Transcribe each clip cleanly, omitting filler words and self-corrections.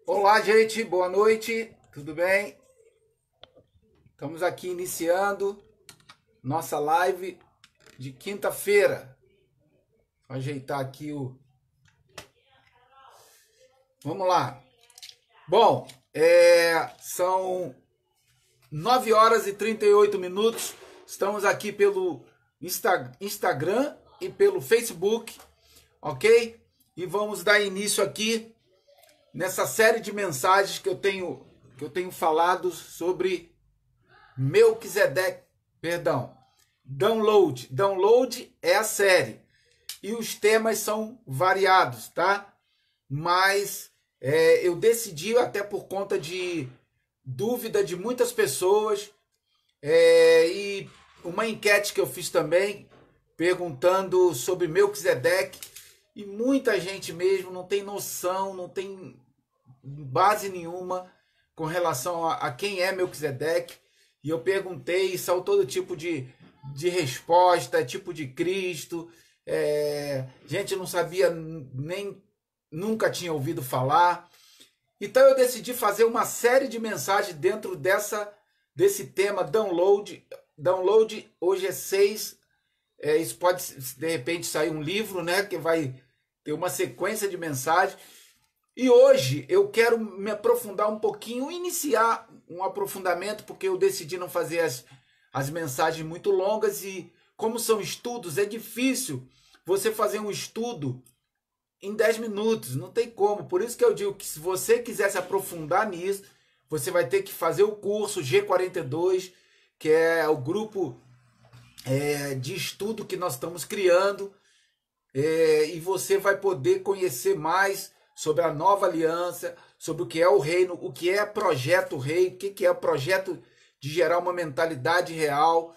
Olá, gente, boa noite, tudo bem? Estamos aqui iniciando nossa live de quinta-feira. Vou ajeitar aqui o. Vamos lá. Bom, são 9 horas e 38 minutos. Estamos aqui pelo Instagram e pelo Facebook, ok? E vamos dar início aqui nessa série de mensagens que eu tenho falado sobre Melquisedeque, perdão, Download. Download é a série e os temas são variados, tá? Mas eu decidi, até por conta de dúvida de muitas pessoas, e uma enquete que eu fiz também perguntando sobre Melquisedeque, e muita gente mesmo não tem noção, não tem base nenhuma com relação a quem é Melquisedeque. E eu perguntei e saiu todo tipo de resposta, tipo de Cristo. Gente não sabia, nem nunca tinha ouvido falar. Então eu decidi fazer uma série de mensagens dentro desse tema Download. Download hoje é 6. Isso pode, de repente, sair um livro, né? Que vai ter uma sequência de mensagens. E hoje eu quero me aprofundar um pouquinho, iniciar um aprofundamento, porque eu decidi não fazer as mensagens muito longas, e como são estudos, é difícil você fazer um estudo em 10 minutos, não tem como. Por isso que eu digo que se você quiser se aprofundar nisso, você vai ter que fazer o curso G42, que é o grupo de estudo que nós estamos criando, e você vai poder conhecer mais sobre a nova aliança, sobre o que é o reino, o que é projeto rei, o que é o projeto de gerar uma mentalidade real,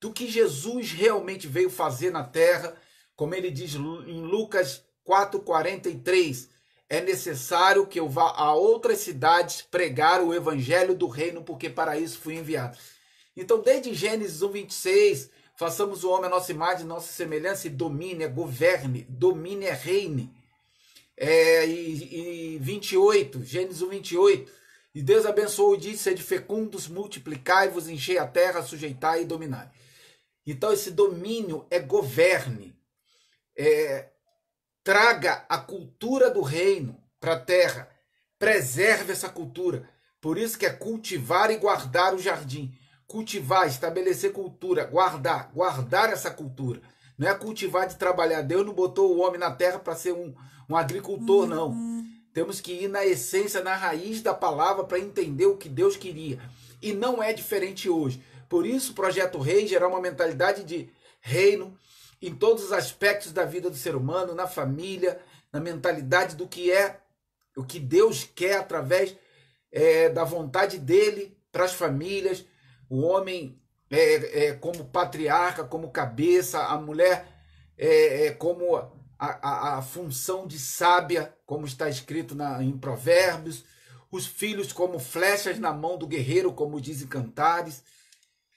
do que Jesus realmente veio fazer na terra. Como ele diz em Lucas 4:43, é necessário que eu vá a outras cidades pregar o evangelho do reino, porque para isso fui enviado. Então, desde Gênesis 1:26, façamos o homem a nossa imagem, nossa semelhança, e domine, governe, domine, reine. E 28, Gênesis 1:28, e Deus abençoou e disse: sede fecundos, multiplicai-vos, enchei a terra, sujeitai e dominai. Então esse domínio governe, traga a cultura do reino para a terra, preserve essa cultura. Por isso que é cultivar e guardar o jardim. Cultivar, estabelecer cultura, guardar essa cultura. Não é cultivar de trabalhar. Deus não botou o homem na terra para ser um agricultor, não. Temos que ir na essência, na raiz da palavra, para entender o que Deus queria. E não é diferente hoje. Por isso o Projeto Rei gerar uma mentalidade de reino em todos os aspectos da vida do ser humano, na família, na mentalidade do que é o que Deus quer através da vontade dele para as famílias. O homem como patriarca, como cabeça, a mulher como a função de sábia, como está escrito em Provérbios, os filhos como flechas na mão do guerreiro, como dizem Cantares.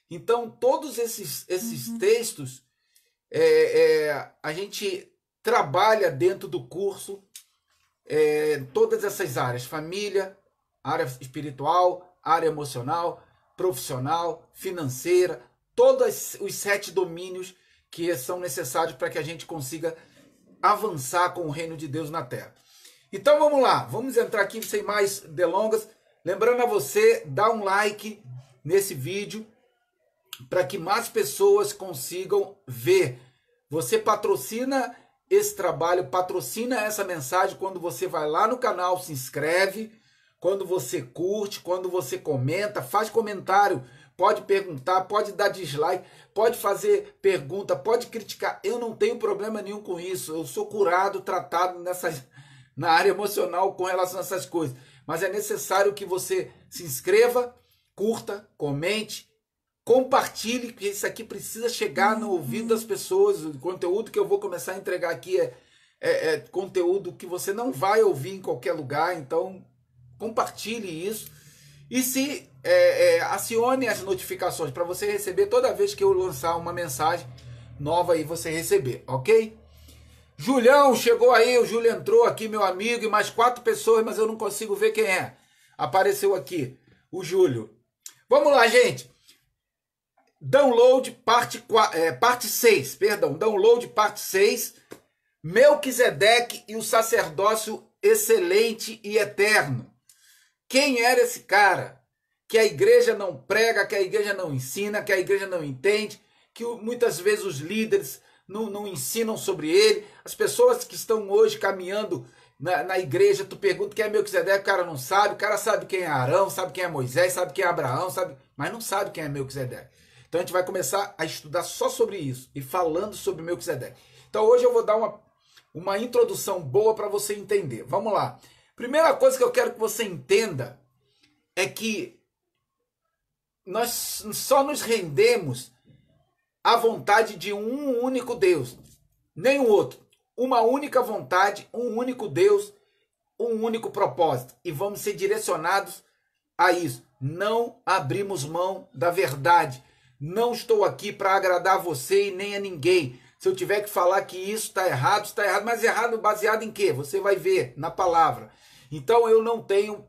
Então, todos esses textos a gente trabalha dentro do curso, todas essas áreas: família, área espiritual, área emocional, profissional, financeira, todos os 7 domínios que são necessários para que a gente consiga avançar com o reino de Deus na terra. Então vamos lá, vamos entrar aqui sem mais delongas. Lembrando a você, dá um like nesse vídeo para que mais pessoas consigam ver. Você patrocina esse trabalho, patrocina essa mensagem quando você vai lá no canal, se inscreve, quando você curte, quando você comenta, faz comentário, pode perguntar, pode dar dislike, pode fazer pergunta, pode criticar. Eu não tenho problema nenhum com isso. Eu sou curado, tratado na área emocional com relação a essas coisas. Mas é necessário que você se inscreva, curta, comente, compartilhe, que isso aqui precisa chegar no ouvido das pessoas. O conteúdo que eu vou começar a entregar aqui é conteúdo que você não vai ouvir em qualquer lugar. Então, compartilhe isso. E acione as notificações para você receber toda vez que eu lançar uma mensagem nova e você receber, ok? Julião chegou aí, o Júlio entrou aqui, meu amigo, e mais 4 pessoas, mas eu não consigo ver quem é. Apareceu aqui, o Júlio. Vamos lá, gente. Download parte 6, perdão. Download parte 6. Melquisedeque e o sacerdócio excelente e eterno. Quem era esse cara? Que a igreja não prega, que a igreja não ensina, que a igreja não entende, que muitas vezes os líderes não ensinam sobre ele. As pessoas que estão hoje caminhando na igreja, tu pergunta quem é Melquisedeque, o cara não sabe, o cara sabe quem é Arão, sabe quem é Moisés, sabe quem é Abraão, mas não sabe quem é Melquisedeque. Então a gente vai começar a estudar só sobre isso e falando sobre Melquisedeque. Então hoje eu vou dar uma introdução boa para você entender. Vamos lá. Primeira coisa que eu quero que você entenda é que nós só nos rendemos à vontade de um único Deus, nenhum outro. Uma única vontade, um único Deus, um único propósito. E vamos ser direcionados a isso. Não abrimos mão da verdade. Não estou aqui para agradar você e nem a ninguém. Se eu tiver que falar que isso está errado, mas errado baseado em quê? Você vai ver na palavra. Então eu não tenho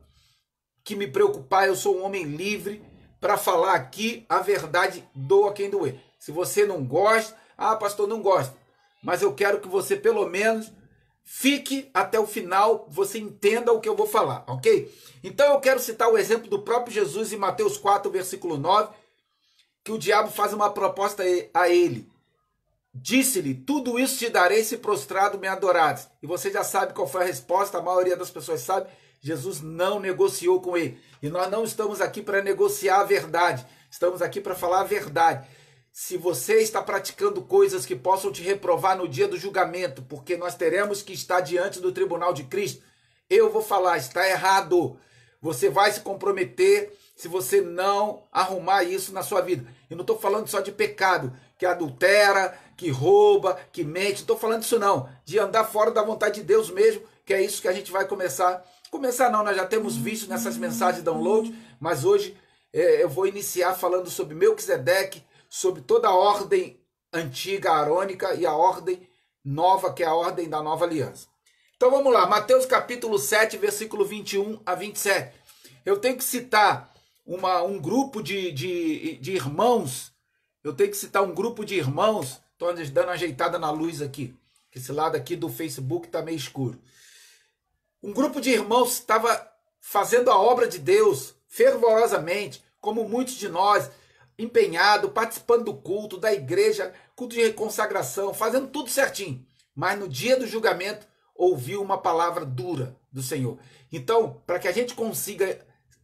que me preocupar, eu sou um homem livre para falar aqui a verdade, doa quem doer. Se você não gosta, pastor, não gosta. Mas eu quero que você pelo menos fique até o final, você entenda o que eu vou falar, ok? Então eu quero citar o exemplo do próprio Jesus em Mateus 4, versículo 9, que o diabo faz uma proposta a ele. Disse-lhe, tudo isso te darei se prostrado me adorares. E você já sabe qual foi a resposta, a maioria das pessoas sabe. Jesus não negociou com ele. E nós não estamos aqui para negociar a verdade. Estamos aqui para falar a verdade. Se você está praticando coisas que possam te reprovar no dia do julgamento, porque nós teremos que estar diante do tribunal de Cristo, eu vou falar, está errado. Você vai se comprometer se você não arrumar isso na sua vida. Eu não estou falando só de pecado, que adultera, que rouba, que mente. Não estou falando disso não. De andar fora da vontade de Deus mesmo, que é isso que a gente vai começar. Começar não, nós já temos visto nessas mensagens de download, mas hoje eu vou iniciar falando sobre Melquisedeque, sobre toda a ordem antiga arônica e a ordem nova, que é a ordem da nova aliança. Então vamos lá, Mateus capítulo 7, versículo 21 a 27. Eu tenho que citar um grupo de irmãos. Eu tenho que citar um grupo de irmãos. Estou dando uma ajeitada na luz aqui. Esse lado aqui do Facebook está meio escuro. Um grupo de irmãos estava fazendo a obra de Deus fervorosamente, como muitos de nós, empenhado, participando do culto, da igreja, culto de consagração, fazendo tudo certinho. Mas no dia do julgamento, ouviu uma palavra dura do Senhor. Então, para que a gente consiga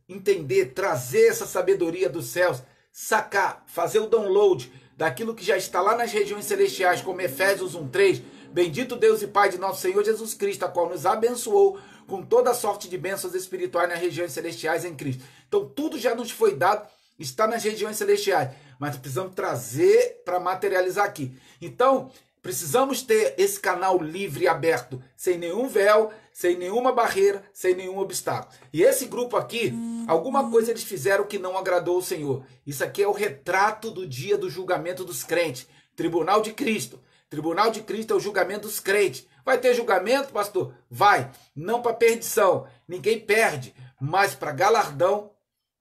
entender, trazer essa sabedoria dos céus, sacar, fazer o download daquilo que já está lá nas regiões celestiais, como Efésios 1:3, bendito Deus e Pai de nosso Senhor Jesus Cristo, a qual nos abençoou com toda sorte de bênçãos espirituais nas regiões celestiais em Cristo. Então tudo já nos foi dado, está nas regiões celestiais, mas precisamos trazer para materializar aqui. Então precisamos ter esse canal livre e aberto, sem nenhum véu, sem nenhuma barreira, sem nenhum obstáculo. E esse grupo aqui, alguma coisa eles fizeram que não agradou o Senhor. Isso aqui é o retrato do dia do julgamento dos crentes. Tribunal de Cristo. Tribunal de Cristo é o julgamento dos crentes. Vai ter julgamento, pastor? Vai. Não para perdição. Ninguém perde. Mas para galardão,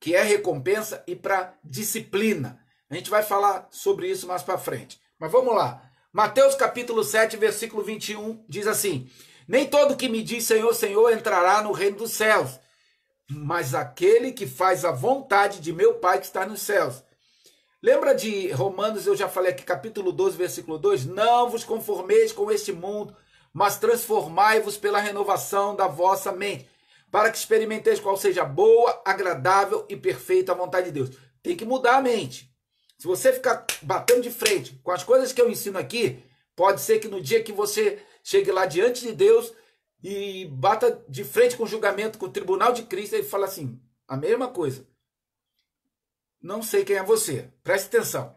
que é recompensa, e para disciplina. A gente vai falar sobre isso mais para frente. Mas vamos lá. Mateus capítulo 7, versículo 21, diz assim: nem todo que me diz Senhor, Senhor entrará no reino dos céus, mas aquele que faz a vontade de meu Pai que está nos céus. Lembra de Romanos, eu já falei aqui, capítulo 12, versículo 2? Não vos conformeis com este mundo, mas transformai-vos pela renovação da vossa mente, para que experimenteis qual seja a boa, agradável e perfeita a vontade de Deus. Tem que mudar a mente. Se você ficar batendo de frente com as coisas que eu ensino aqui, pode ser que no dia que você chegue lá diante de Deus e bata de frente com o julgamento, com o tribunal de Cristo, ele fala assim, a mesma coisa. Não sei quem é você. Preste atenção.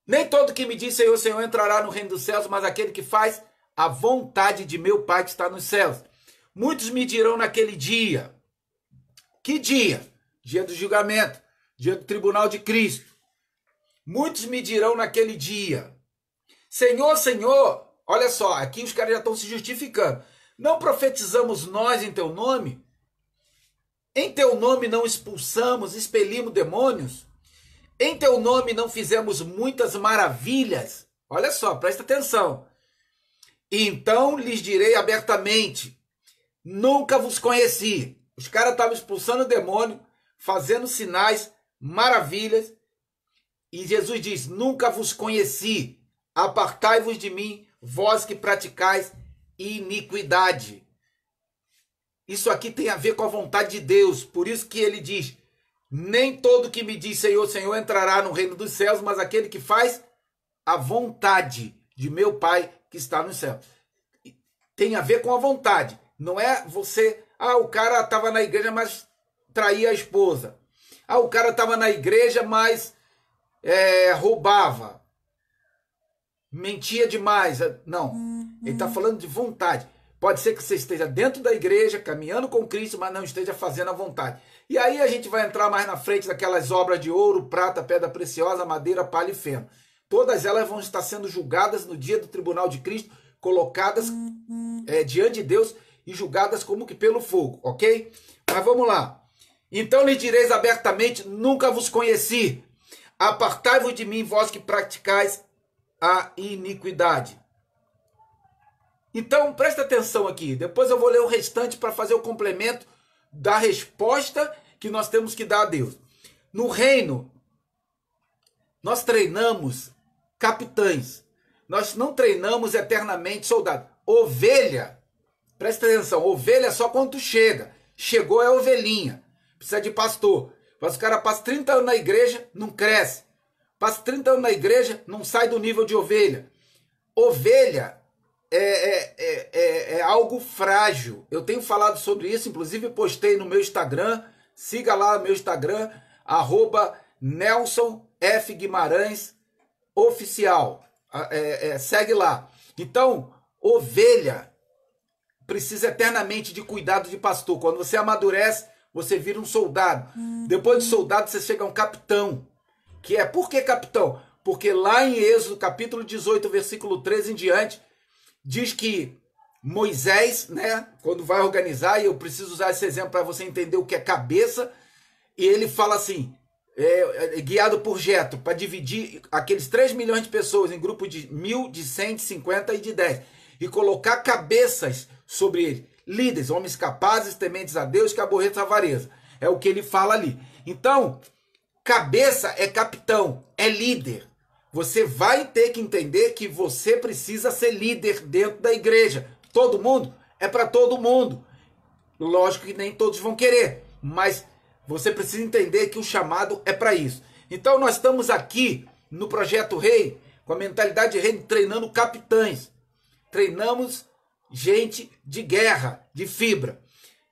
Nem todo que me diz Senhor, Senhor entrará no reino dos céus, mas aquele que faz a vontade de meu Pai que está nos céus. Muitos me dirão naquele dia. Que dia? Dia do julgamento. Dia do tribunal de Cristo. Muitos me dirão naquele dia, Senhor, Senhor, olha só, aqui os caras já estão se justificando. Não profetizamos nós em teu nome? Em teu nome não expulsamos, expelimos demônios? Em teu nome não fizemos muitas maravilhas? Olha só, presta atenção. Então lhes direi abertamente, nunca vos conheci. Os caras estavam expulsando o demônio, fazendo sinais, maravilhas. E Jesus diz, nunca vos conheci. Apartai-vos de mim, vós que praticais iniquidade. Isso aqui tem a ver com a vontade de Deus. Por isso que ele diz, nem todo que me diz Senhor, Senhor entrará no reino dos céus, mas aquele que faz a vontade de meu Pai que está no céu. Tem a ver com a vontade. Não é você, o cara estava na igreja, mas traía a esposa. O cara estava na igreja, mas roubava. Mentia demais. Não. Ele está falando de vontade. Pode ser que você esteja dentro da igreja, caminhando com Cristo, mas não esteja fazendo a vontade. E aí a gente vai entrar mais na frente daquelas obras de ouro, prata, pedra preciosa, madeira, palha e feno. Todas elas vão estar sendo julgadas no dia do tribunal de Cristo, colocadas diante de Deus e julgadas como que pelo fogo, ok? Mas vamos lá. Então lhe direis abertamente, nunca vos conheci. Apartai-vos de mim, vós que praticais a iniquidade. Então, presta atenção aqui. Depois eu vou ler o restante para fazer o complemento da resposta que nós temos que dar a Deus. No reino, nós treinamos capitães. Nós não treinamos eternamente soldados. Ovelha, presta atenção, ovelha é só quando tu chega. Chegou é ovelhinha. Precisa de pastor. Mas o cara passa 30 anos na igreja, não cresce. Passa 30 anos na igreja, não sai do nível de ovelha. Ovelha é algo frágil. Eu tenho falado sobre isso, inclusive postei no meu Instagram. Siga lá no meu Instagram, @NelsonFGuimarãesOficial. Segue lá. Então, ovelha precisa eternamente de cuidado de pastor. Quando você amadurece, você vira um soldado. Depois de soldado, você chega a um capitão. Por que capitão? Porque lá em Êxodo, capítulo 18, versículo 13 em diante, diz que Moisés, né, quando vai organizar, e eu preciso usar esse exemplo para você entender o que é cabeça, e ele fala assim, guiado por Jetro, para dividir aqueles 3 milhões de pessoas em grupos de 1.000, de 100, de 50 e de 10, e colocar cabeças sobre eles, líderes, homens capazes, tementes a Deus, que aborrecem a avareza. É o que ele fala ali. Então, cabeça é capitão, é líder. Você vai ter que entender que você precisa ser líder dentro da igreja. Todo mundo? É para todo mundo. Lógico que nem todos vão querer, mas você precisa entender que o chamado é para isso. Então nós estamos aqui no Projeto Rei, com a mentalidade de rei, treinando capitães. Treinamos gente de guerra, de fibra.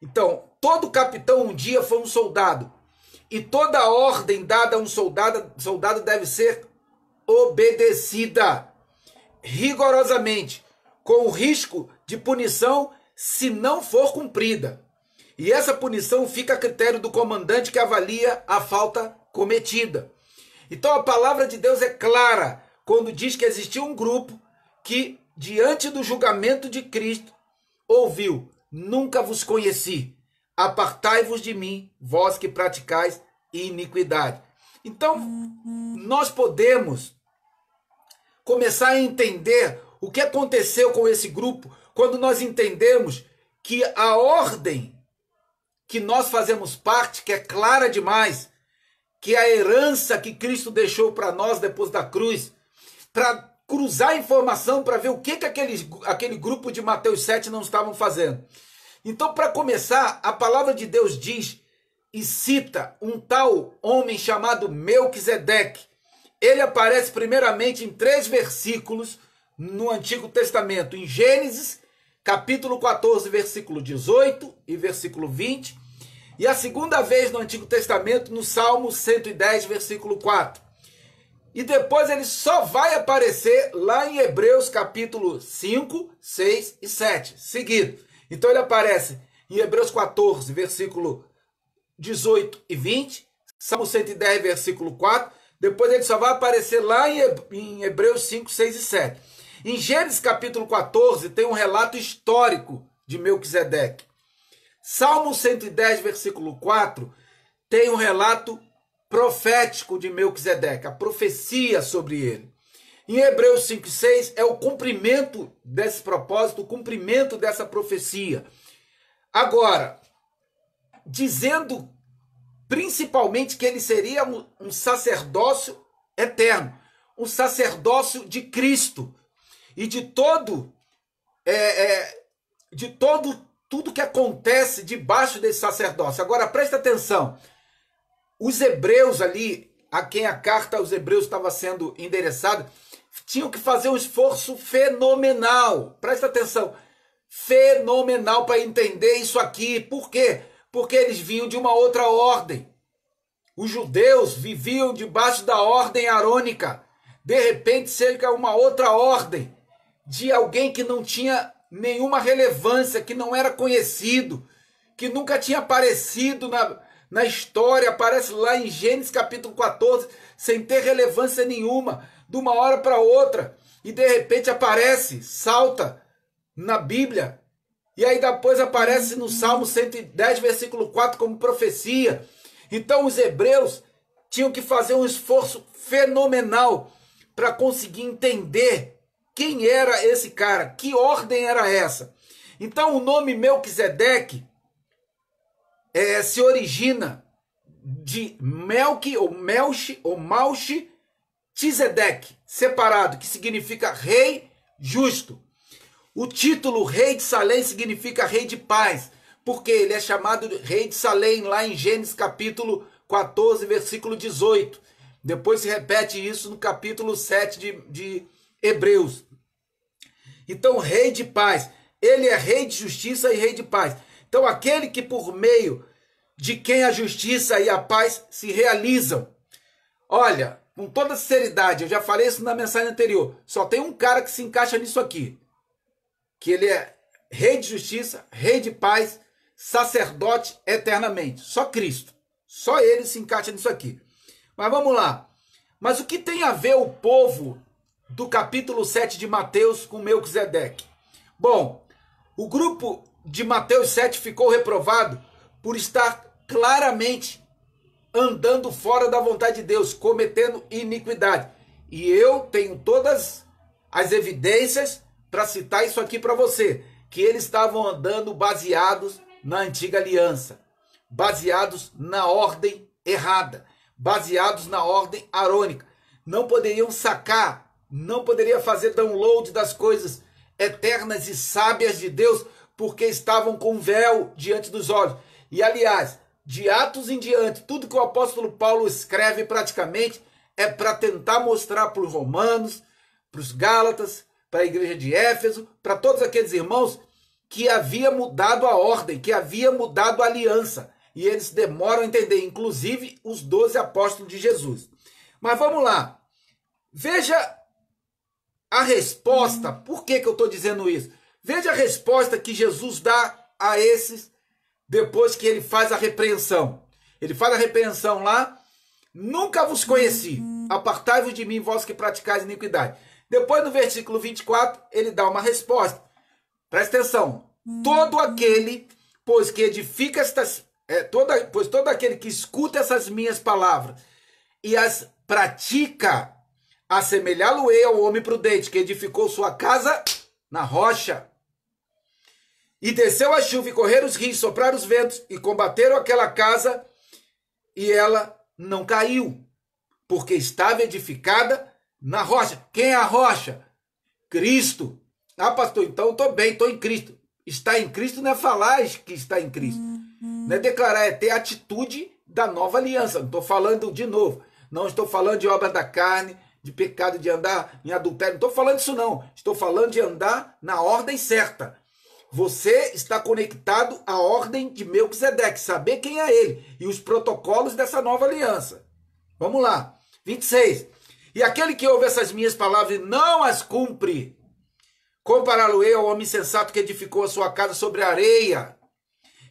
Então, todo capitão um dia foi um soldado. E toda ordem dada a um soldado deve ser obedecida rigorosamente, com o risco de punição se não for cumprida. E essa punição fica a critério do comandante que avalia a falta cometida. Então a palavra de Deus é clara quando diz que existiu um grupo que, diante do julgamento de Cristo, ouviu: nunca vos conheci, apartai-vos de mim, vós que praticais iniquidade. Então, nós podemos começar a entender o que aconteceu com esse grupo quando nós entendemos que a ordem que nós fazemos parte, que é clara demais, que é a herança que Cristo deixou para nós depois da cruz, para cruzar a informação, para ver o que aquele grupo de Mateus 7 não estavam fazendo. Então, para começar, a palavra de Deus diz e cita um tal homem chamado Melquisedeque. Ele aparece primeiramente em 3 versículos no Antigo Testamento, em Gênesis, capítulo 14, versículo 18 e versículo 20, e a segunda vez no Antigo Testamento, no Salmo 110, versículo 4. E depois ele só vai aparecer lá em Hebreus, capítulo 5, 6 e 7, seguido. Então ele aparece em Hebreus 14, versículo 18 e 20, Salmo 110, versículo 4, depois ele só vai aparecer lá em Hebreus 5, 6 e 7. Em Gênesis capítulo 14 tem um relato histórico de Melquisedeque. Salmo 110, versículo 4, tem um relato profético de Melquisedeque, a profecia sobre ele. Em Hebreus 5,6 é o cumprimento desse propósito, o cumprimento dessa profecia. Agora, dizendo principalmente que ele seria um sacerdócio eterno, um sacerdócio de Cristo e de tudo que acontece debaixo desse sacerdócio. Agora, presta atenção, os hebreus ali, a quem a carta aos hebreus estava sendo endereçada, tinham que fazer um esforço fenomenal, presta atenção, fenomenal para entender isso aqui. Por quê? Porque eles vinham de uma outra ordem. Os judeus viviam debaixo da ordem arônica. De repente, chega uma outra ordem de alguém que não tinha nenhuma relevância, que não era conhecido, que nunca tinha aparecido na história, aparece lá em Gênesis capítulo 14, sem ter relevância nenhuma, de uma hora para outra, e de repente aparece, salta na Bíblia, e aí depois aparece no Salmo 110, versículo 4, como profecia. Então os hebreus tinham que fazer um esforço fenomenal para conseguir entender quem era esse cara, que ordem era essa. Então o nome Melquisedeque se origina de Melqui, ou Melchi, ou Malchi, Tizedeque, separado, que significa rei justo. O título rei de Salém significa rei de paz, porque ele é chamado de rei de Salém lá em Gênesis capítulo 14, versículo 18. Depois se repete isso no capítulo 7 de Hebreus. Então, rei de paz, ele é rei de justiça e rei de paz. Então, aquele que por meio de quem a justiça e a paz se realizam. Olha, com toda sinceridade, eu já falei isso na mensagem anterior, só tem um cara que se encaixa nisso aqui, que ele é rei de justiça, rei de paz, sacerdote eternamente. Só Cristo. Só ele se encaixa nisso aqui. Mas vamos lá. Mas o que tem a ver o povo do capítulo 7 de Mateus com Melquisedeque? Bom, o grupo de Mateus 7 ficou reprovado por estar claramente andando fora da vontade de Deus, cometendo iniquidade. E eu tenho todas as evidências para citar isso aqui para você, que eles estavam andando baseados na antiga aliança, baseados na ordem errada, baseados na ordem arônica. Não poderiam sacar, não poderiam fazer download das coisas eternas e sábias de Deus, porque estavam com véu diante dos olhos. E aliás, de Atos em diante, tudo que o apóstolo Paulo escreve praticamente é para tentar mostrar para os romanos, para os gálatas, para a igreja de Éfeso, para todos aqueles irmãos, que havia mudado a ordem, que havia mudado a aliança. E eles demoram a entender, inclusive os 12 apóstolos de Jesus. Mas vamos lá. Veja a resposta. Por que eu estou dizendo isso? Veja a resposta que Jesus dá a esses depois que ele faz a repreensão. Ele faz a repreensão lá. Nunca vos conheci. Apartai-vos de mim, vós que praticais iniquidade. Depois, no versículo 24, ele dá uma resposta. Presta atenção. Todo aquele, pois que edifica estas... pois todo aquele que escuta essas minhas palavras e as pratica, assemelhá-lo-ei ao homem prudente, que edificou sua casa na rocha. E desceu a chuva, e correram os rios, sopraram os ventos, e combateram aquela casa, e ela não caiu, porque estava edificada na rocha. Quem é a rocha? Cristo. Ah, pastor, então eu estou bem, estou em Cristo. Estar em Cristo não é falar que está em Cristo. Não é declarar, é ter atitude da nova aliança. Não estou falando de novo. Não estou falando de obra da carne, de pecado, de andar em adultério. Não estou falando disso não. Estou falando de andar na ordem certa. Você está conectado à ordem de Melquisedeque, saber quem é ele e os protocolos dessa nova aliança. Vamos lá. 26. E aquele que ouve essas minhas palavras e não as cumpre, compará-lo-ei ao homem sensato que edificou a sua casa sobre a areia,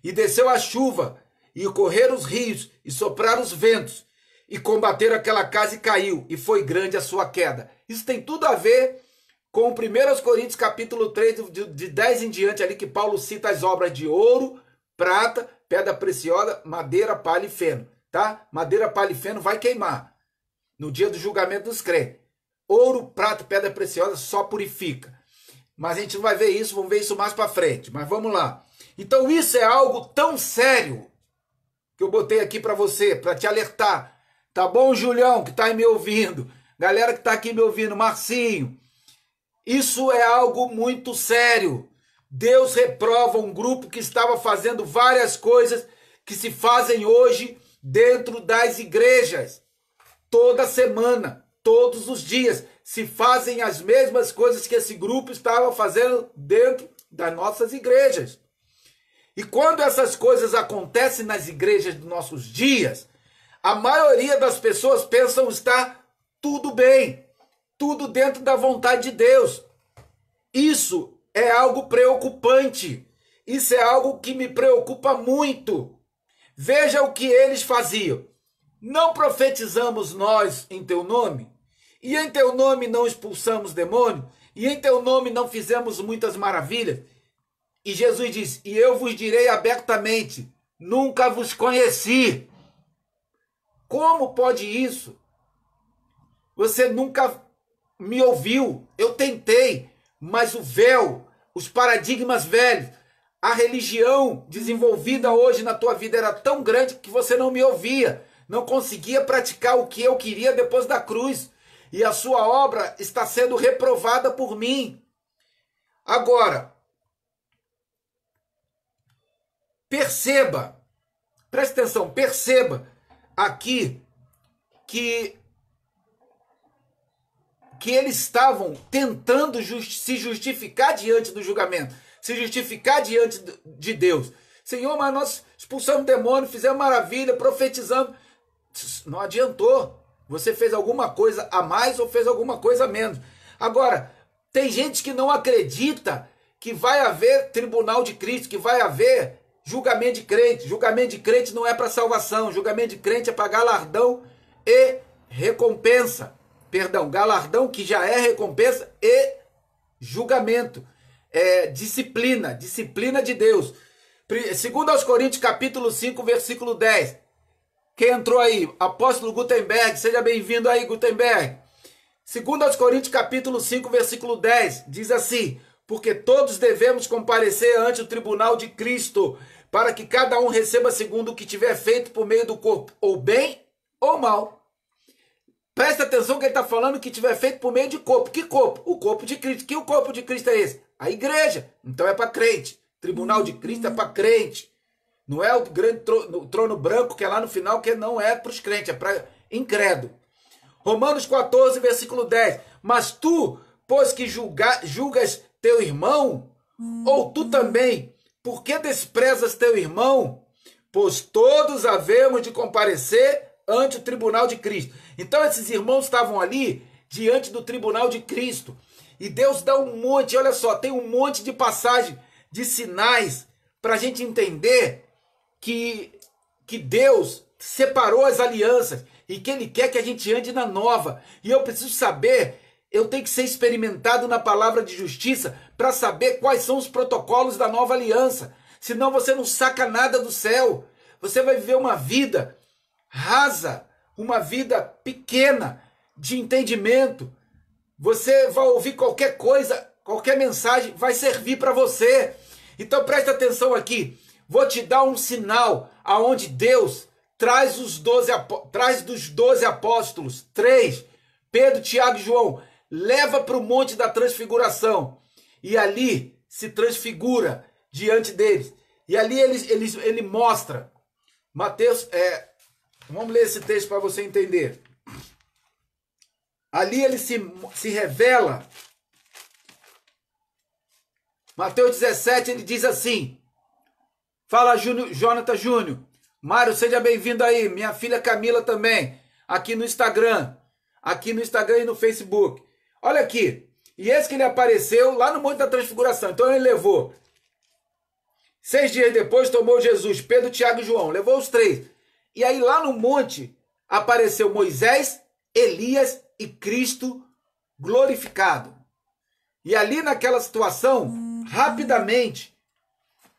e desceu a chuva, e correram os rios, e sopraram os ventos, e combateram aquela casa e caiu, e foi grande a sua queda. Isso tem tudo a ver com 1 Coríntios capítulo 3, de 10 em diante ali, que Paulo cita as obras de ouro, prata, pedra preciosa, madeira, palha e feno, tá? Madeira, palha e feno vai queimar no dia do julgamento dos crentes. Ouro, prata, pedra preciosa só purifica. Mas a gente não vai ver isso, vamos ver isso mais para frente. Mas vamos lá. Então isso é algo tão sério que eu botei aqui para você, para te alertar. Tá bom, Julião, que está aí me ouvindo? Galera que está aqui me ouvindo, Marcinho. Isso é algo muito sério. Deus reprova um grupo que estava fazendo várias coisas que se fazem hoje dentro das igrejas. Toda semana, todos os dias, se fazem as mesmas coisas que esse grupo estava fazendo dentro das nossas igrejas. E quando essas coisas acontecem nas igrejas dos nossos dias, a maioria das pessoas pensam estar tudo bem, tudo dentro da vontade de Deus. Isso é algo preocupante. Isso é algo que me preocupa muito. Veja o que eles faziam. Não profetizamos nós em teu nome? E em teu nome não expulsamos demônio? E em teu nome não fizemos muitas maravilhas? E Jesus diz, e eu vos direi abertamente, nunca vos conheci. Como pode isso? Você nunca me ouviu. Eu tentei, mas o véu, os paradigmas velhos, a religião desenvolvida hoje na tua vida era tão grande que você não me ouvia. Não conseguia praticar o que eu queria depois da cruz. E a sua obra está sendo reprovada por mim. Agora, perceba, preste atenção, perceba aqui que eles estavam tentando se justificar diante do julgamento, se justificar diante de Deus. Senhor, mas nós expulsamos demônio, fizemos maravilha, profetizamos. Não adiantou. Você fez alguma coisa a mais ou fez alguma coisa a menos. Agora, tem gente que não acredita que vai haver tribunal de Cristo, que vai haver julgamento de crente. Julgamento de crente não é para salvação. Julgamento de crente é para galardão e recompensa. Perdão, galardão que já é recompensa e julgamento. É disciplina de Deus. 2 Coríntios capítulo 5, versículo 10. Quem entrou aí? Apóstolo Gutenberg, seja bem-vindo aí, Gutenberg. 2 Coríntios capítulo 5, versículo 10, diz assim, porque todos devemos comparecer ante o tribunal de Cristo, para que cada um receba segundo o que tiver feito por meio do corpo, ou bem ou mal. Presta atenção que ele está falando que tiver feito por meio de corpo. Que corpo? O corpo de Cristo. Que o corpo de Cristo é esse? A igreja. Então é para crente. Tribunal de Cristo é para crente. Não é o grande trono branco que é lá no final, que não é para os crentes, é para incrédulo. Romanos 14, versículo 10. Mas tu, pois que julgas teu irmão, ou tu também, por que desprezas teu irmão? Pois todos havemos de comparecer ante o tribunal de Cristo. Então esses irmãos estavam ali diante do tribunal de Cristo. E Deus dá um monte, olha só, tem um monte de passagem, de sinais, para a gente entender que Deus separou as alianças e que Ele quer que a gente ande na nova. E eu preciso saber, eu tenho que ser experimentado na palavra de justiça para saber quais são os protocolos da nova aliança. Senão você não saca nada do céu. Você vai viver uma vida rasa, uma vida pequena de entendimento. Você vai ouvir qualquer coisa, qualquer mensagem vai servir para você. Então presta atenção aqui. Vou te dar um sinal aonde Deus traz dos 12 apóstolos, 3, Pedro, Tiago e João, leva para o Monte da Transfiguração. E ali se transfigura diante deles. E ali ele mostra. Mateus, vamos ler esse texto para você entender. Ali ele se revela. Mateus 17, ele diz assim. Fala, Jonathan Júnior. Mário, seja bem-vindo aí. Minha filha Camila também. Aqui no Instagram. Aqui no Instagram e no Facebook. Olha aqui. E esse que ele apareceu lá no Monte da Transfiguração. Então ele levou. 6 dias depois tomou Jesus, Pedro, Tiago e João. Levou os 3. E aí lá no monte apareceu Moisés, Elias e Cristo glorificado. E ali naquela situação, rapidamente,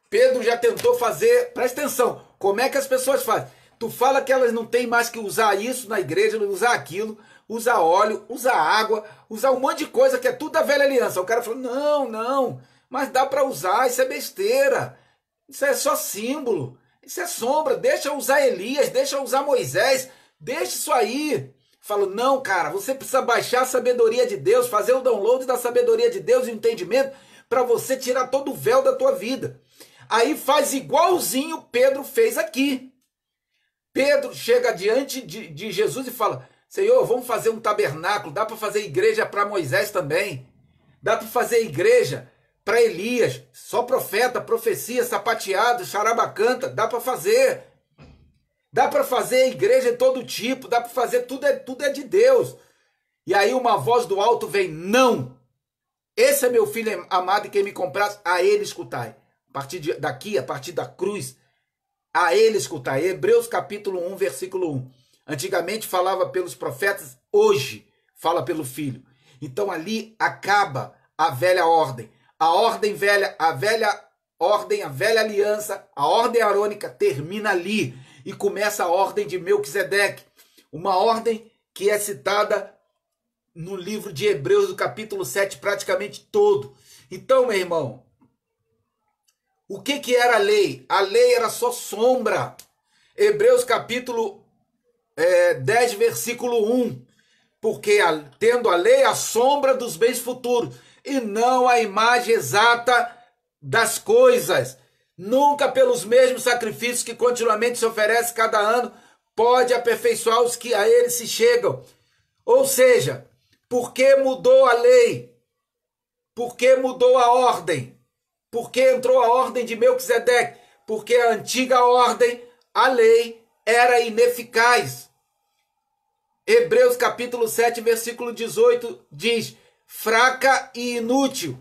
Pedro já tentou fazer, presta atenção, como é que as pessoas fazem? Tu fala que elas não têm mais que usar isso na igreja, usar aquilo, usar óleo, usar água, usar um monte de coisa que é tudo da velha aliança. O cara fala, não, mas dá para usar, isso é besteira, isso é só símbolo, isso é sombra, deixa usar Elias, deixa usar Moisés, deixa isso aí. Falo, não, cara, você precisa baixar a sabedoria de Deus, fazer o download da sabedoria de Deus e o entendimento para você tirar todo o véu da tua vida. Aí faz igualzinho Pedro fez aqui. Pedro chega diante de Jesus e fala, Senhor, vamos fazer um tabernáculo, dá para fazer igreja para Moisés também, dá para fazer igreja para Elias, só profeta, profecia, sapateado, charabacanta, dá para fazer. Dá para fazer igreja de todo tipo, dá para fazer, tudo é de Deus. E aí uma voz do alto vem, não, esse é meu filho amado e quem me compraz, a ele escutai. A partir daqui, a partir da cruz, a ele escutai. Hebreus capítulo 1, versículo 1. Antigamente falava pelos profetas, hoje fala pelo filho. Então ali acaba a velha ordem. A ordem velha, a velha ordem, a velha aliança, a ordem arônica termina ali. E começa a ordem de Melquisedeque, uma ordem que é citada no livro de Hebreus, do capítulo 7, praticamente todo. Então, meu irmão, o que era a lei? A lei era só sombra. Hebreus capítulo 10, versículo 1. Porque tendo a lei a sombra dos bens futuros, e não a imagem exata das coisas. Nunca pelos mesmos sacrifícios que continuamente se oferece cada ano, pode aperfeiçoar os que a ele se chegam. Ou seja, por que mudou a lei? Por que mudou a ordem? Por que entrou a ordem de Melquisedeque? Porque a antiga ordem, a lei, era ineficaz. Hebreus capítulo 7, versículo 18 diz, fraca e inútil.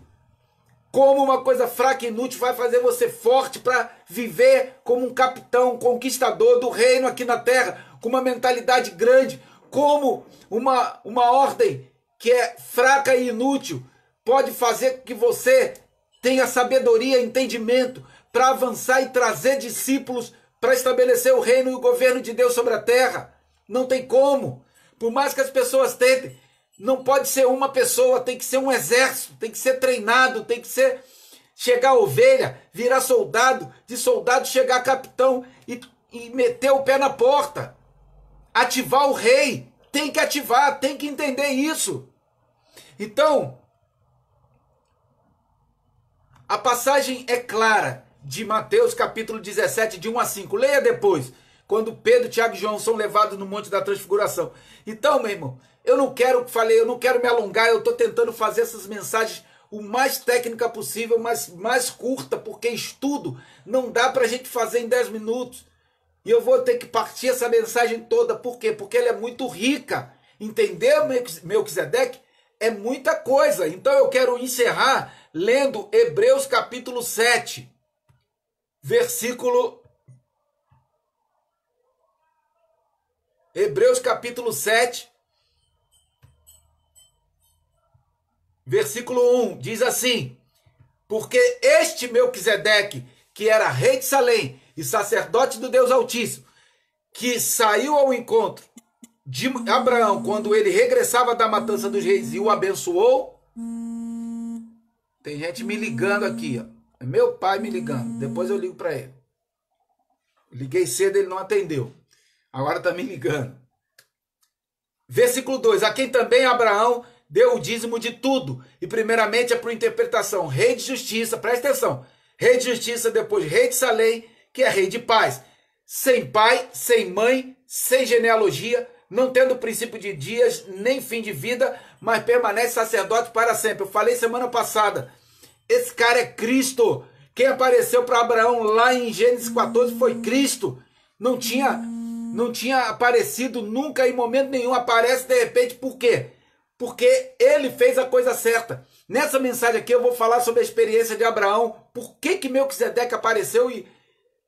Como uma coisa fraca e inútil vai fazer você forte para viver como um capitão, um conquistador do reino aqui na terra, com uma mentalidade grande. Como uma ordem que é fraca e inútil pode fazer que você tenha sabedoria e entendimento para avançar e trazer discípulos para estabelecer o reino e o governo de Deus sobre a terra. Não tem como. Por mais que as pessoas tentem, não pode ser uma pessoa, tem que ser um exército, tem que ser treinado, tem que ser chegar ovelha, virar soldado, de soldado chegar capitão e meter o pé na porta. Ativar o rei, tem que ativar, tem que entender isso. Então, a passagem é clara de Mateus capítulo 17, de 1 a 5. Leia depois, quando Pedro, Tiago e João são levados no Monte da Transfiguração. Então, meu irmão, eu não quero me alongar, eu estou tentando fazer essas mensagens o mais técnica possível, mas mais curta, porque estudo não dá para a gente fazer em 10 minutos. E eu vou ter que partir essa mensagem toda. Por quê? Porque ela é muito rica. Entender Melquisedeque é muita coisa. Então eu quero encerrar lendo Hebreus capítulo 7, versículo... Hebreus capítulo 7, versículo 1, diz assim, porque este Melquisedeque, que era rei de Salém e sacerdote do Deus Altíssimo, que saiu ao encontro de Abraão quando ele regressava da matança dos reis e o abençoou. Tem gente me ligando aqui, ó. É meu pai me ligando, depois eu ligo para ele. Liguei cedo, ele não atendeu. Agora está me ligando. Versículo 2. A quem também Abraão deu o dízimo de tudo. E primeiramente é por interpretação. Rei de justiça, presta atenção. Rei de justiça, depois rei de Salém, que é rei de paz. Sem pai, sem mãe, sem genealogia, não tendo princípio de dias, nem fim de vida, mas permanece sacerdote para sempre. Eu falei semana passada. Esse cara é Cristo. Quem apareceu para Abraão lá em Gênesis 14 foi Cristo. Não tinha aparecido nunca, em momento nenhum, aparece de repente. Por quê? Porque ele fez a coisa certa. Nessa mensagem aqui eu vou falar sobre a experiência de Abraão, por que Melquisedeque apareceu e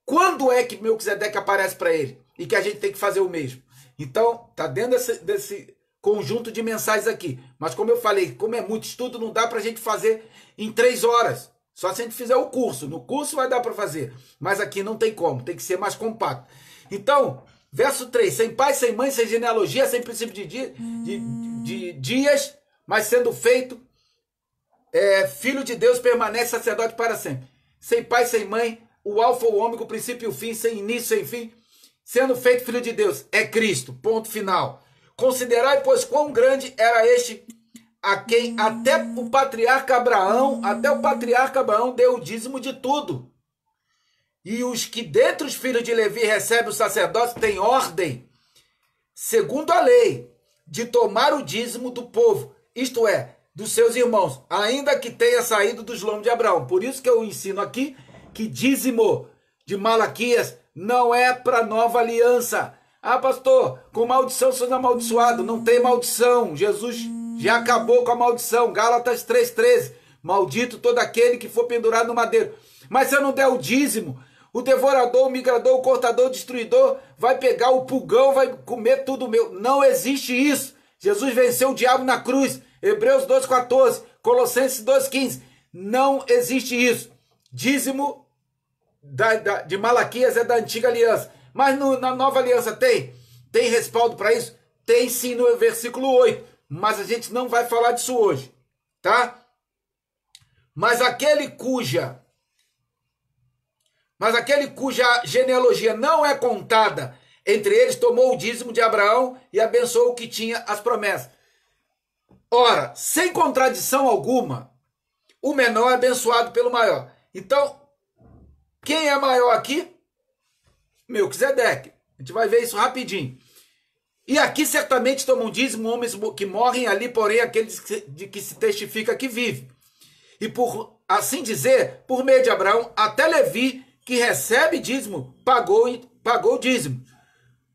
quando é que Melquisedeque aparece para ele. E que a gente tem que fazer o mesmo. Então, tá dentro desse conjunto de mensagens aqui. Mas como eu falei, como é muito estudo, não dá para a gente fazer em 3 horas. Só se a gente fizer o curso. No curso vai dar para fazer. Mas aqui não tem como, tem que ser mais compacto. Então, verso 3. Sem pai, sem mãe, sem genealogia, sem princípio de dias, mas sendo feito filho de Deus, permanece sacerdote para sempre. Sem pai, sem mãe, o alfa, o ômega, o princípio e o fim, sem início, sem fim, sendo feito filho de Deus, é Cristo, ponto final. Considerai, pois, quão grande era este, a quem até o patriarca Abraão deu o dízimo de tudo. E os que dentre os filhos de Levi recebem o sacerdócio têm ordem, segundo a lei, de tomar o dízimo do povo, isto é, dos seus irmãos, ainda que tenha saído dos lombos de Abraão. Por isso que eu ensino aqui que dízimo de Malaquias não é para nova aliança. Ah, pastor, com maldição sou amaldiçoado. Não tem maldição. Jesus já acabou com a maldição. Gálatas 3,13. Maldito todo aquele que for pendurado no madeiro. Mas se eu não der o dízimo, o devorador, o migrador, o cortador, o destruidor vai pegar o pulgão, vai comer tudo meu. Não existe isso. Jesus venceu o diabo na cruz. Hebreus 2,14. Colossenses 2,15. Não existe isso. Dízimo de Malaquias é da antiga aliança. Mas na nova aliança tem respaldo para isso? Tem sim no versículo 8. Mas a gente não vai falar disso hoje. Tá? Mas aquele cuja genealogia não é contada entre eles, tomou o dízimo de Abraão e abençoou o que tinha as promessas. Ora, sem contradição alguma, o menor é abençoado pelo maior. Então, quem é maior aqui? Melquisedeque. A gente vai ver isso rapidinho. E aqui certamente tomam dízimo homens que morrem ali, porém aqueles de que se testifica que vive. E por assim dizer, por meio de Abraão, até Levi, que recebe dízimo, pagou dízimo.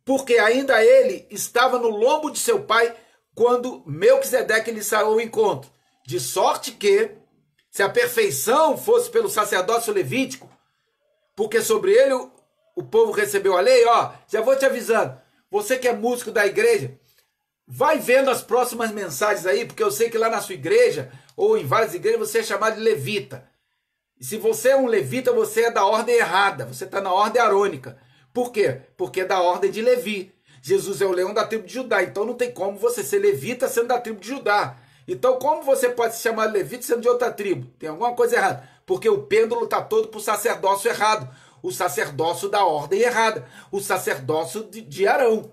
Porque ainda ele estava no lombo de seu pai quando Melquisedeque lhe saiu ao encontro. De sorte que, se a perfeição fosse pelo sacerdócio levítico, porque sobre ele o povo recebeu a lei, ó, já vou te avisando, você que é músico da igreja, vai vendo as próximas mensagens aí, porque eu sei que lá na sua igreja, ou em várias igrejas, você é chamado de levita. E se você é um levita, você é da ordem errada, você está na ordem arônica. Por quê? Porque é da ordem de Levi. Jesus é o leão da tribo de Judá, então não tem como você ser levita sendo da tribo de Judá. Então como você pode se chamar levita sendo de outra tribo? Tem alguma coisa errada, porque o pêndulo está todo para o sacerdócio errado, o sacerdócio da ordem errada, o sacerdócio de Arão,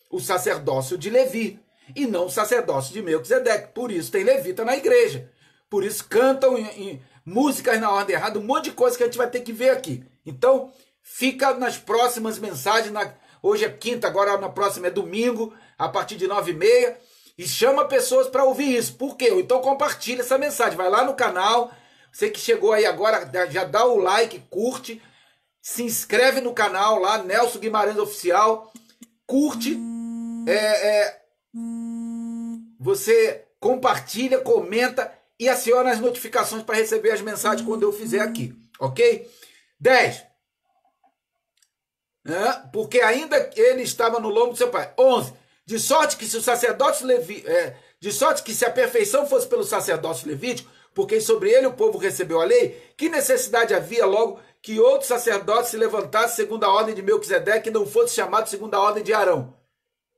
o sacerdócio de Levi, e não o sacerdócio de Melquisedeque. Por isso tem levita na igreja, por isso cantam em músicas na ordem errada, um monte de coisa que a gente vai ter que ver aqui. Então fica nas próximas mensagens, hoje é quinta, agora na próxima é domingo, a partir de 9h30, e chama pessoas para ouvir isso. Por quê? Então compartilha essa mensagem, vai lá no canal, você que chegou aí agora, já dá o like, curte, se inscreve no canal lá, Nelson Guimarães Oficial, curte, você compartilha, comenta e aciona as notificações para receber as mensagens quando eu fizer aqui, ok? 10. Porque ainda ele estava no lombo do seu pai. 11. De sorte que se o sacerdócio de sorte que se a perfeição fosse pelo sacerdócio levítico, porque sobre ele o povo recebeu a lei, que necessidade havia logo que outro sacerdote se levantasse segundo a ordem de Melquisedeque e não fosse chamado segundo a ordem de Arão?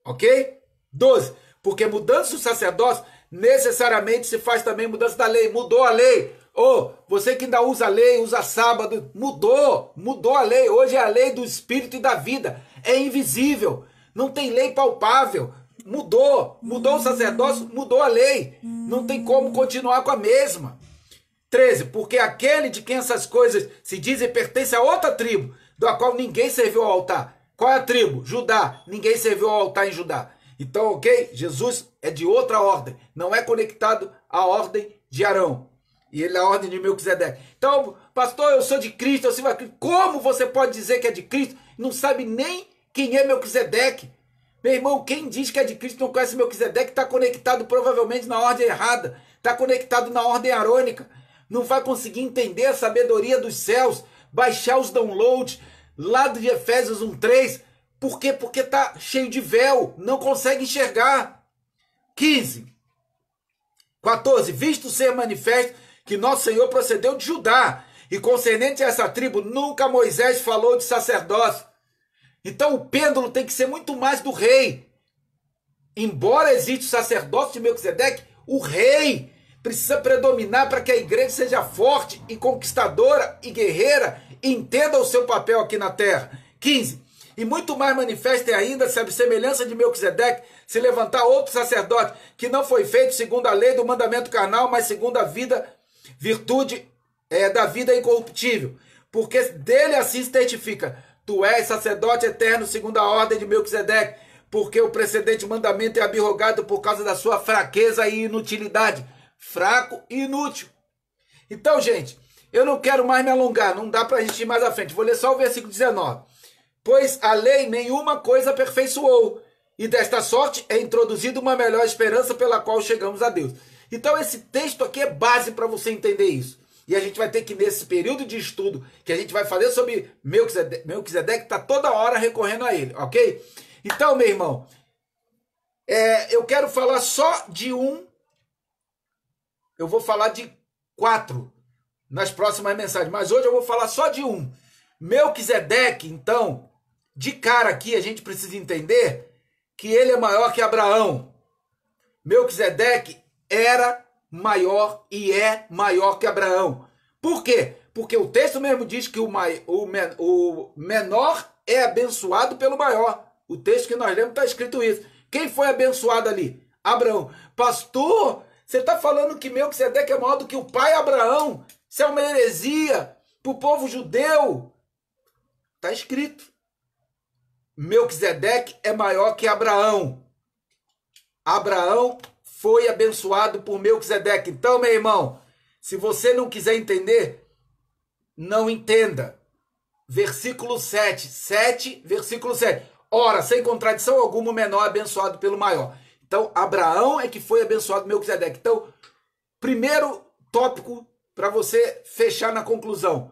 Ok? 12. Porque mudando-se o sacerdócio, necessariamente se faz também mudança da lei. Mudou a lei. Você que ainda usa a lei, usa sábado, mudou a lei. Hoje é a lei do espírito e da vida. É invisível. Não tem lei palpável. Mudou o sacerdócio, mudou a lei. Não tem como continuar com a mesma. 13. Porque aquele de quem essas coisas se dizem pertence a outra tribo, da qual ninguém serviu ao altar. Qual é a tribo? Judá. Ninguém serviu ao altar em Judá. Então, ok? Jesus é de outra ordem. Não é conectado à ordem de Arão. E ele é a ordem de Melquisedeque. Então, pastor, eu sou de Cristo, eu sirvo a Cristo. Como você pode dizer que é de Cristo? Não sabe nem quem é Melquisedeque. Meu irmão, quem diz que é de Cristo não conhece Melquisedeque, está conectado provavelmente na ordem errada. Está conectado na ordem arônica. Não vai conseguir entender a sabedoria dos céus, baixar os downloads lá de Efésios 1:3. Por quê? Porque está cheio de véu, não consegue enxergar. 15. 14. Visto ser manifesto que nosso Senhor procedeu de Judá, e concernente a essa tribo, nunca Moisés falou de sacerdócio. Então o pêndulo tem que ser muito mais do rei. Embora exista o sacerdócio de Melquisedeque, o rei precisa predominar para que a igreja seja forte e conquistadora e guerreira e entenda o seu papel aqui na terra. 15. E muito mais manifestem ainda se a semelhança de Melquisedeque se levantar outro sacerdote que não foi feito segundo a lei do mandamento carnal, mas segundo a virtude da vida incorruptível. Porque dele assim se testifica: tu és sacerdote eterno segundo a ordem de Melquisedeque, porque o precedente mandamento é abrogado por causa da sua fraqueza e inutilidade. Fraco e inútil. Então, gente, eu não quero mais me alongar, não dá para a gente ir mais à frente. Vou ler só o versículo 19. Pois a lei nenhuma coisa aperfeiçoou, e desta sorte é introduzida uma melhor esperança pela qual chegamos a Deus. Então esse texto aqui é base para você entender isso. E a gente vai ter que, nesse período de estudo, que a gente vai fazer sobre Melquisedeque, está toda hora recorrendo a ele, ok? Então, meu irmão, eu quero falar só de um. Eu vou falar de 4 nas próximas mensagens, mas hoje eu vou falar só de um. Melquisedeque, então, de cara aqui a gente precisa entender que ele é maior que Abraão. Melquisedeque era maior e é maior que Abraão. Por quê? Porque o texto mesmo diz que o menor é abençoado pelo maior. O texto que nós lemos está escrito isso. Quem foi abençoado ali? Abraão. Pastor, você está falando que Melquisedeque é maior do que o pai Abraão? Isso é uma heresia para o povo judeu. Está escrito. Melquisedeque é maior que Abraão. Abraão foi abençoado por Melquisedeque. Então, meu irmão, se você não quiser entender, não entenda. Versículo 7, versículo 7. Ora, sem contradição alguma, o menor é abençoado pelo maior. Então, Abraão é que foi abençoado por Melquisedeque. Então, primeiro tópico para você fechar na conclusão.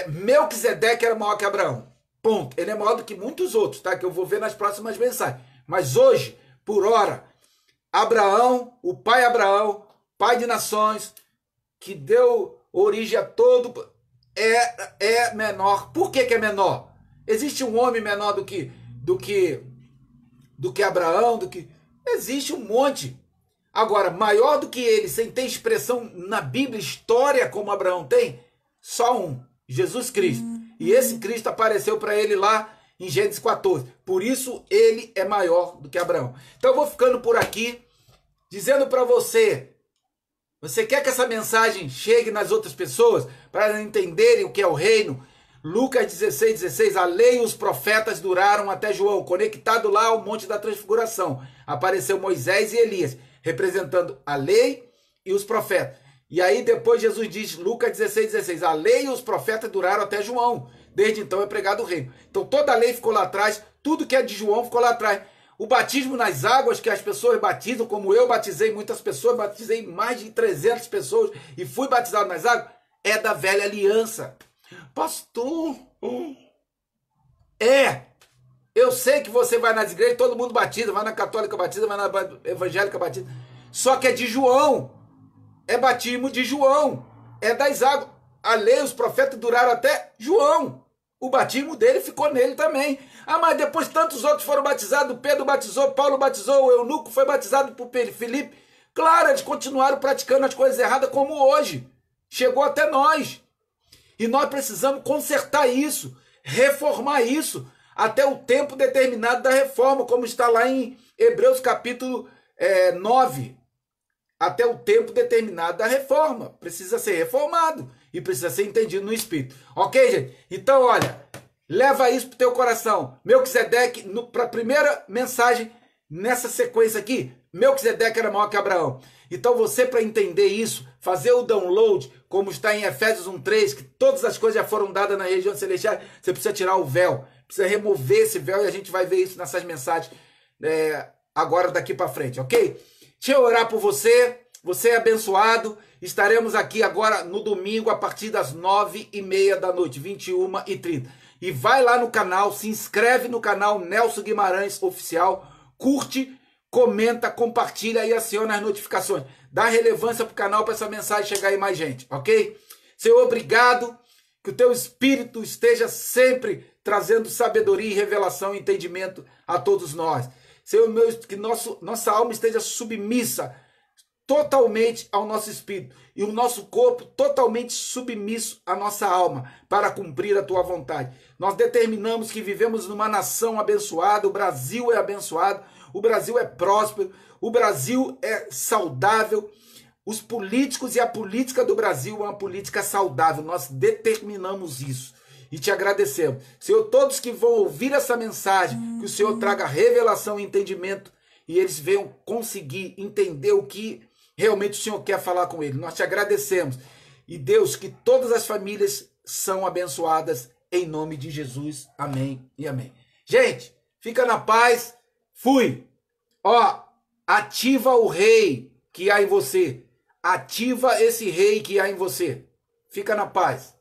Melquisedeque era maior que Abraão. Ponto. Ele é maior do que muitos outros, tá? Que eu vou ver nas próximas mensagens. Mas hoje, por hora, Abraão, o pai Abraão, pai de nações, que deu origem a todo, é menor. Por que é menor? Existe um homem menor do que Abraão, existe um monte. Agora, maior do que ele, sem ter expressão na Bíblia, história como Abraão tem, só um, Jesus Cristo. E esse Cristo apareceu para ele lá em Gênesis 14. Por isso ele é maior do que Abraão. Então eu vou ficando por aqui, dizendo para você quer que essa mensagem chegue nas outras pessoas, para entenderem o que é o reino? Lucas 16, a lei e os profetas duraram até João, conectado lá ao Monte da Transfiguração. Apareceu Moisés e Elias, representando a lei e os profetas. E aí depois Jesus diz, Lucas 16, a lei e os profetas duraram até João. Desde então é pregado o reino. Então toda a lei ficou lá atrás, tudo que é de João ficou lá atrás. O batismo nas águas que as pessoas batizam, como eu batizei muitas pessoas, batizei mais de 300 pessoas e fui batizado nas águas, é da velha aliança. Pastor, eu sei que você vai nas igrejas, todo mundo batiza, vai na católica batiza, vai na evangélica batiza, só que é de João, é batismo de João, é das águas. A lei e os profetas duraram até João, o batismo dele ficou nele também. Mas depois tantos outros foram batizados, Pedro batizou, Paulo batizou, o eunuco foi batizado por Filipe. Claro, eles continuaram praticando as coisas erradas como hoje, chegou até nós. E nós precisamos consertar isso, reformar isso, até o tempo determinado da reforma, como está lá em Hebreus capítulo 9. Até o tempo determinado da reforma. Precisa ser reformado e precisa ser entendido no Espírito. Ok, gente? Então, olha, leva isso para o teu coração. Melquisedeque, para a primeira mensagem nessa sequência aqui, Melquisedeque era maior que Abraão. Então você, para entender isso, fazer o download, como está em Efésios 1:3, que todas as coisas já foram dadas na região celestial, você precisa tirar o véu, precisa remover esse véu, e a gente vai ver isso nessas mensagens agora daqui para frente, ok? Deixa eu orar por você, você é abençoado. Estaremos aqui agora no domingo a partir das 9h30 da noite, 21h30. E vai lá no canal, se inscreve no canal Nelson Guimarães Oficial, curte, comenta, compartilha e aciona as notificações. Dá relevância para o canal para essa mensagem chegar em mais gente, ok? Senhor, obrigado. Que o teu Espírito esteja sempre trazendo sabedoria e revelação e entendimento a todos nós. Senhor, que nossa alma esteja submissa totalmente ao nosso espírito e o nosso corpo totalmente submisso à nossa alma para cumprir a tua vontade. Nós determinamos que vivemos numa nação abençoada, o Brasil é abençoado, o Brasil é próspero, o Brasil é saudável. Os políticos e a política do Brasil é uma política saudável. Nós determinamos isso e te agradecemos. Senhor, todos que vão ouvir essa mensagem, que o Senhor traga revelação e entendimento e eles venham conseguir entender o que realmente o Senhor quer falar com eles. Nós te agradecemos. E Deus, que todas as famílias são abençoadas em nome de Jesus. Amém e amém. Gente, fica na paz. Fui. Ó, ativa o rei que há em você. Ativa esse rei que há em você. Fica na paz.